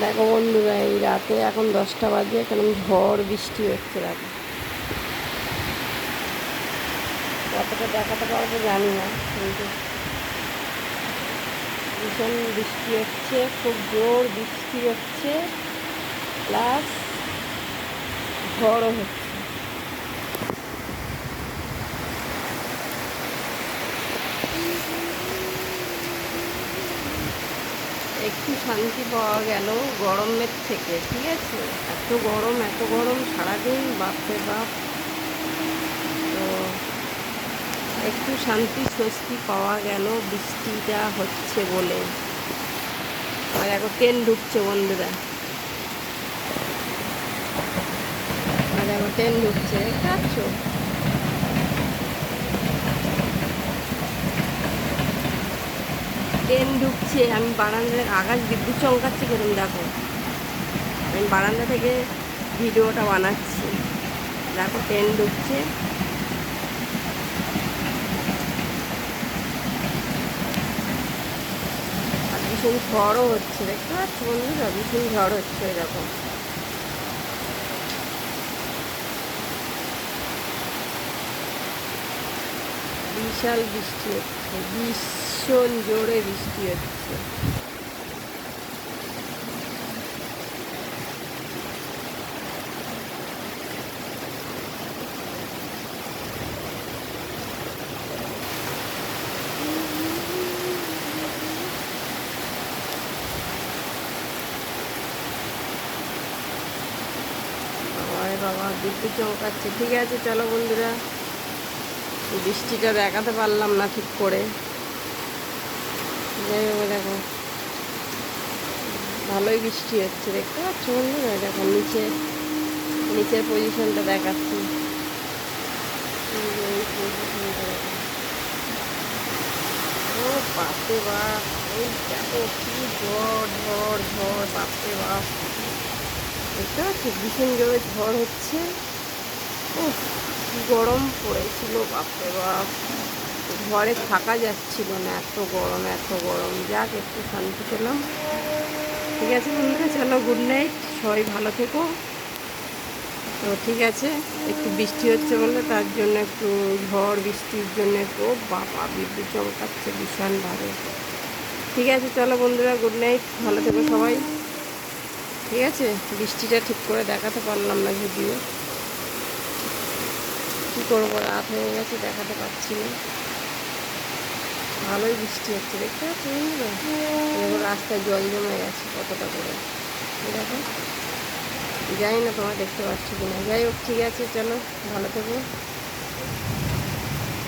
দেখো বন্ধুরা, এই রাতে এখন 10টা বাজে, কেমন ঝড় বৃষ্টি হচ্ছে। দেখো কতটা দেখাতে পারবো জানি না, কিন্তু ভীষণ বৃষ্টি হচ্ছে, খুব জোর বৃষ্টি হচ্ছে, প্লাস ঝড়ও হচ্ছে। একটু শান্তি পাওয়া গেল গরমের থেকে, ঠিক আছে। এত গরম সারাদিন, বাপরে বাপ। তো একটু শান্তি স্বস্তি পাওয়া গেল বৃষ্টিটা হচ্ছে বলে। আর এখন ট্রেন ঢুকছে বন্ধুরা, আর এখন ট্রেন ঢুকছে, দেখতে পাচ্ছ? ট্রেন ঢুকছে। আমি বারান্দায়, আকাশ বিদ্যুৎ চমকাচ্ছে কিরম দেখো। আমি বারান্দা থেকে ভিডিওটা বানাচ্ছি। দেখো ট্রেন ঢুকছে, আর ভীষণ ঝড়ও হচ্ছে, দেখতে পাচ্ছ বন্ধুরা, ভীষণ ঝড় হচ্ছে। এরকম বিশাল বৃষ্টি হচ্ছে, ভীষণ জোরে বৃষ্টি হচ্ছে। আরে বাবা, বিদ্যুৎ চমকাচ্ছে। ঠিক আছে, চলো বন্ধুরা, বৃষ্টিটা দেখাতে পারলাম না ঠিক করে। যাই হোক, দেখো ভালোই বৃষ্টি হচ্ছে, দেখতে পাচ্ছ বন্ধুরা। দেখো নিচের পজিশনটা দেখাচ্ছি। এই পজিশনটা দেখো। ও বাপরে বাপ, এই দেখো কি ঝড় ঝড় ঝড়, বাপরে বাপ। দেখতে পাচ্ছি ভীষণ জোরে ঝড় হচ্ছে। ও কি গরম পড়েছিল, বাপরে বাপ। ঘরে থাকা যাচ্ছিল না, এত গরম এত গরম। যাক, একটু শান্তি পেলাম। ঠিক আছে বন্ধুরা, চলো গুড নাইট, সবাই ভালো থেকো। তো ঠিক আছে, একটু বৃষ্টি হচ্ছে বলে তার জন্য একটু ঝড় বৃষ্টির জন্য একটু, ও বাবা বিদ্যুৎ চমকাচ্ছে ভীষণভাবে। ঠিক আছে, চলো বন্ধুরা, গুড নাইট, ভালো থেকো সবাই। ঠিক আছে, বৃষ্টিটা ঠিক করে দেখাতে পারলাম না যদিও, কী করবো, রাত হয়ে গেছে, দেখাতে পারছি না। ভালোই বৃষ্টি হচ্ছে, দেখতে পাচ্ছি বন্ধুরা। দেখো রাস্তায় জল জমে গেছে কতটা করে, দেখো। জানি না তোমরা দেখতে পাচ্ছ কিনা। যাই হোক, ঠিক আছে, চলো ভালো থেকো।